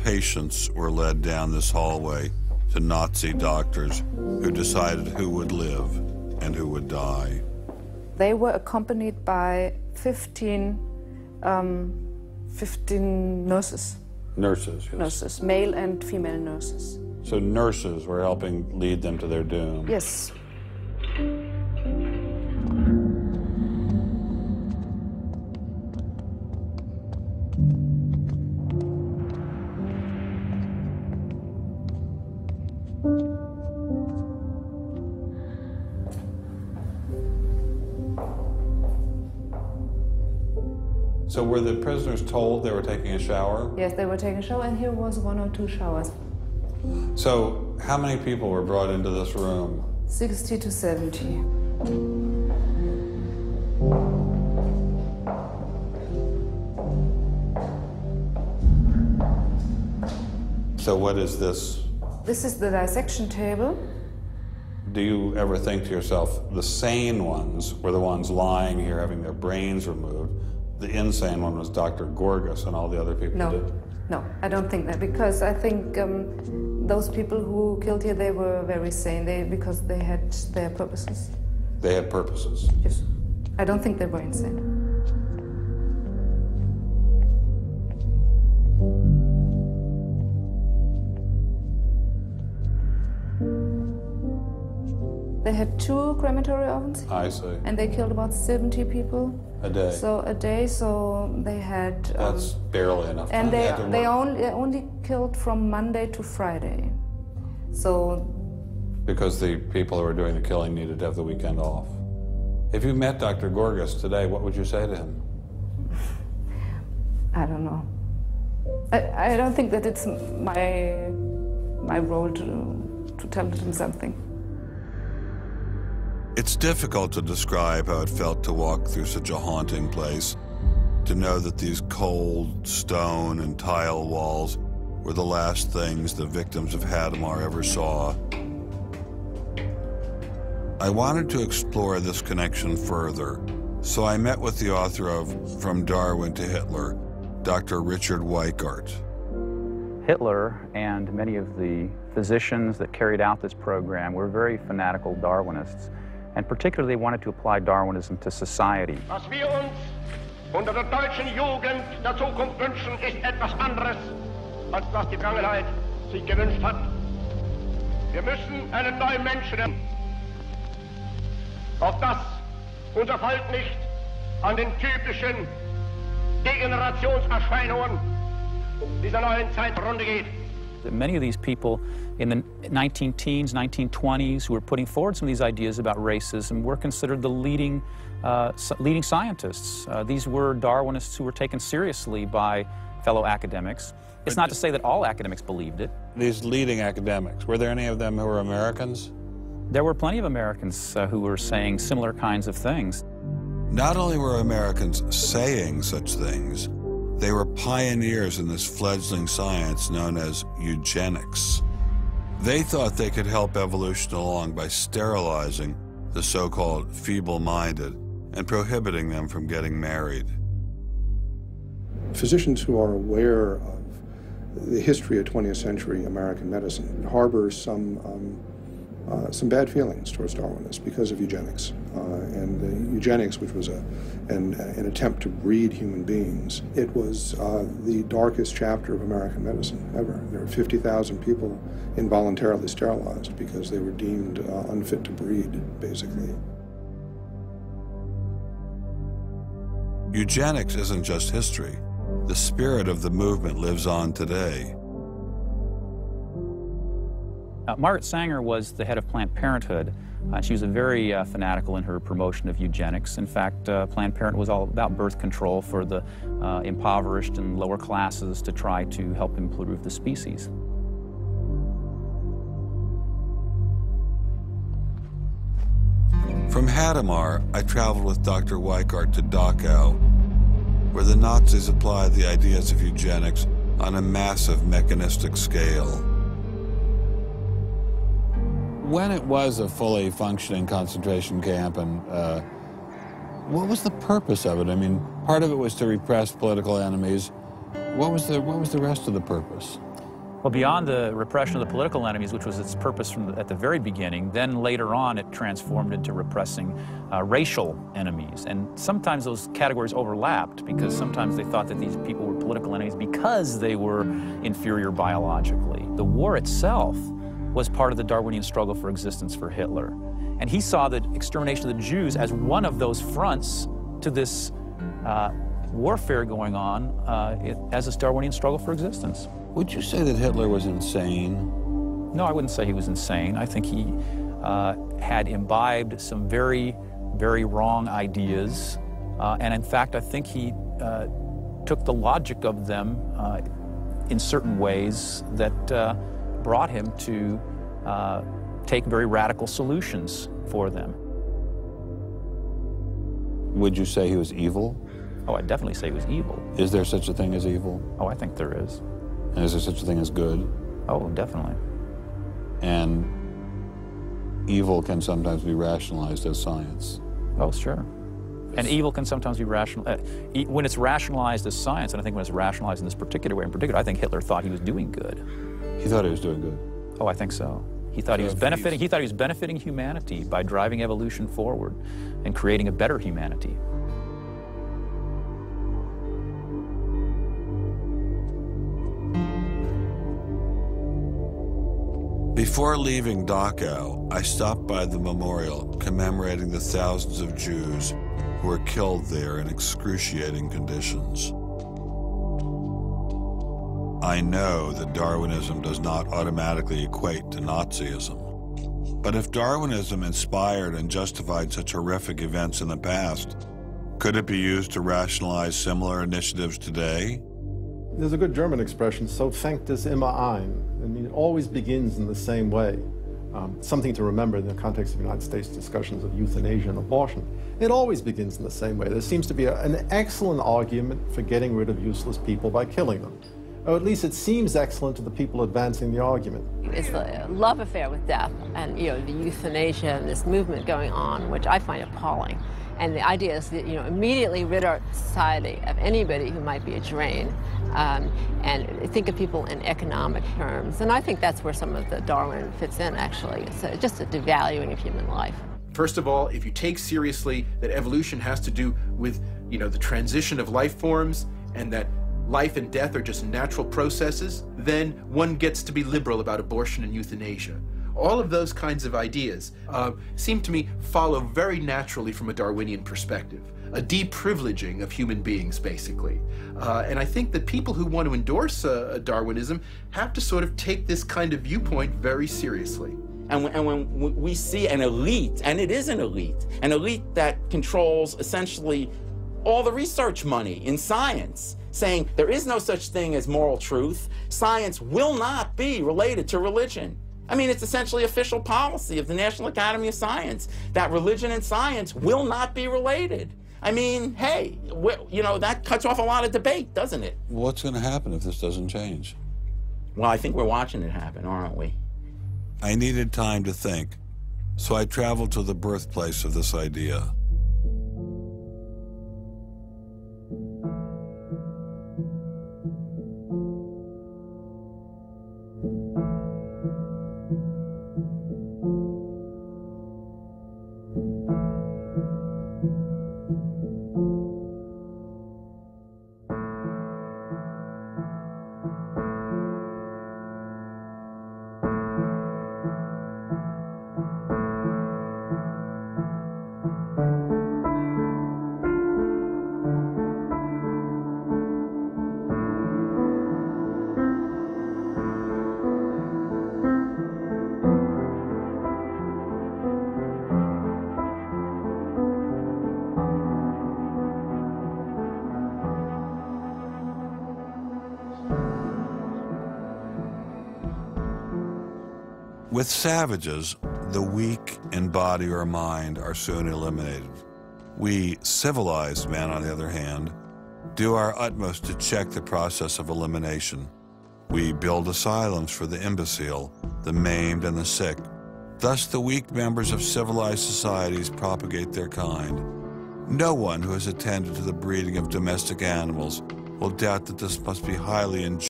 patients were led down this hallway to Nazi doctors who decided who would live and who would die. They were accompanied by 15 nurses. Nurses, yes. Nurses, male and female nurses. So nurses were helping lead them to their doom. Yes. So were the prisoners told they were taking a shower? Yes, they were taking a shower, and here was 1 or 2 showers. So how many people were brought into this room? 60 to 70. So what is this? This is the dissection table. Do you ever think to yourself, the sane ones were the ones lying here having their brains removed? The insane one was Dr. Gorgas and all the other people who did? No, I don't think that, because I think those people who killed here, they were very sane, because they had their purposes. They had purposes? Yes. I don't think they were insane. They had 2 crematory ovens. I see. And they killed about 70 people. A day? So a day, so they had... That's barely enough time. And they only killed from Monday to Friday. So... Because the people who were doing the killing needed to have the weekend off. If you met Dr. Gorgas today, what would you say to him? I don't know. I don't think that it's my role to tell him something. It's difficult to describe how it felt to walk through such a haunting place, to know that these cold stone and tile walls were the last things the victims of Hadamar ever saw. I wanted to explore this connection further, so I met with the author of From Darwin to Hitler, Dr. Richard Weikart. Hitler and many of the physicians that carried out this program were very fanatical Darwinists, and particularly wanted to apply Darwinism to society. Was wir uns unter der deutschen Jugend der Zukunft wünschen, ist etwas anderes, als was die Vergangenheit sich gewünscht hat. Wir müssen einen neuen Menschen, auf das unser Volk nicht an den typischen Degenerationserscheinungen dieser neuen Zeit zugrunde geht. Many of these people in the 19-teens, 1920s, who were putting forward some of these ideas about racism were considered the leading scientists. These were Darwinists who were taken seriously by fellow academics. It's not to say that all academics believed it. These leading academics, were there any of them who were Americans? There were plenty of Americans who were saying similar kinds of things. Not only were Americans saying such things, they were pioneers in this fledgling science known as eugenics. They thought they could help evolution along by sterilizing the so-called feeble-minded and prohibiting them from getting married. Physicians who are aware of the history of 20th century American medicine harbor some bad feelings towards Darwinists because of eugenics. And eugenics, which was an attempt to breed human beings, it was the darkest chapter of American medicine ever. There were 50,000 people involuntarily sterilized because they were deemed unfit to breed, basically. Eugenics isn't just history. The spirit of the movement lives on today. Margaret Sanger was the head of Planned Parenthood. She was very fanatical in her promotion of eugenics. In fact, Planned Parenthood was all about birth control for the impoverished and lower classes to try to help improve the species. From Hadamar, I traveled with Dr. Weikart to Dachau, where the Nazis applied the ideas of eugenics on a massive mechanistic scale. When it was a fully functioning concentration camp, and what was the purpose of it? I mean, part of it was to repress political enemies. What was the rest of the purpose? Well, beyond the repression of the political enemies, which was its purpose at the very beginning, then later on it transformed into repressing racial enemies. And sometimes those categories overlapped because sometimes they thought that these people were political enemies because they were inferior biologically. The war itself was part of the Darwinian struggle for existence for Hitler. And he saw the extermination of the Jews as one of those fronts to this warfare going on as this Darwinian struggle for existence. Would you say that Hitler was insane? No, I wouldn't say he was insane. I think he had imbibed some very, very wrong ideas. And in fact, I think he took the logic of them in certain ways that brought him to take very radical solutions for them. Would you say he was evil? Oh, I'd definitely say he was evil. Is there such a thing as evil? Oh, I think there is. And is there such a thing as good? Oh, definitely. And evil can sometimes be rationalized as science. Oh, sure. And evil can sometimes be when it's rationalized as science, and I think when it's rationalized in this particular way in particular, I think Hitler thought he was doing good. He thought he was doing good? Oh, I think so. He thought he was benefiting humanity by driving evolution forward and creating a better humanity. Before leaving Dachau, I stopped by the memorial commemorating the thousands of Jews who were killed there in excruciating conditions. I know that Darwinism does not automatically equate to Nazism. But if Darwinism inspired and justified such horrific events in the past, could it be used to rationalize similar initiatives today? There's a good German expression, so fängt es immer ein. I mean, it always begins in the same way. Something to remember in the context of United States discussions of euthanasia and abortion. It always begins in the same way. There seems to be an excellent argument for getting rid of useless people by killing them. Or at least it seems excellent to the people advancing the argument. It's a love affair with death and, the euthanasia and this movement going on, which I find appalling. And the idea is that, immediately rid our society of anybody who might be a drain, and think of people in economic terms. And I think that's where some of the Darwin fits in, actually. It's just a devaluing of human life. First of all, if you take seriously that evolution has to do with, the transition of life forms and that life and death are just natural processes, then one gets to be liberal about abortion and euthanasia. All of those kinds of ideas seem to me follow very naturally from a Darwinian perspective, a deprivileging of human beings, basically. And I think that people who want to endorse Darwinism have to sort of take this kind of viewpoint very seriously. And when we see an elite, and it is an elite that controls essentially all the research money in science, saying there is no such thing as moral truth, science will not be related to religion. I mean, it's essentially official policy of the National Academy of Science that religion and science will not be related. I mean, hey, that cuts off a lot of debate, doesn't it? What's going to happen if this doesn't change? Well, I think we're watching it happen, aren't we? I needed time to think, so I traveled to the birthplace of this idea. With savages, the weak in body or mind are soon eliminated. We civilized men, on the other hand, do our utmost to check the process of elimination. We build asylums for the imbecile, the maimed, and the sick. Thus, the weak members of civilized societies propagate their kind. No one who has attended to the breeding of domestic animals will doubt that this must be highly enjoyable.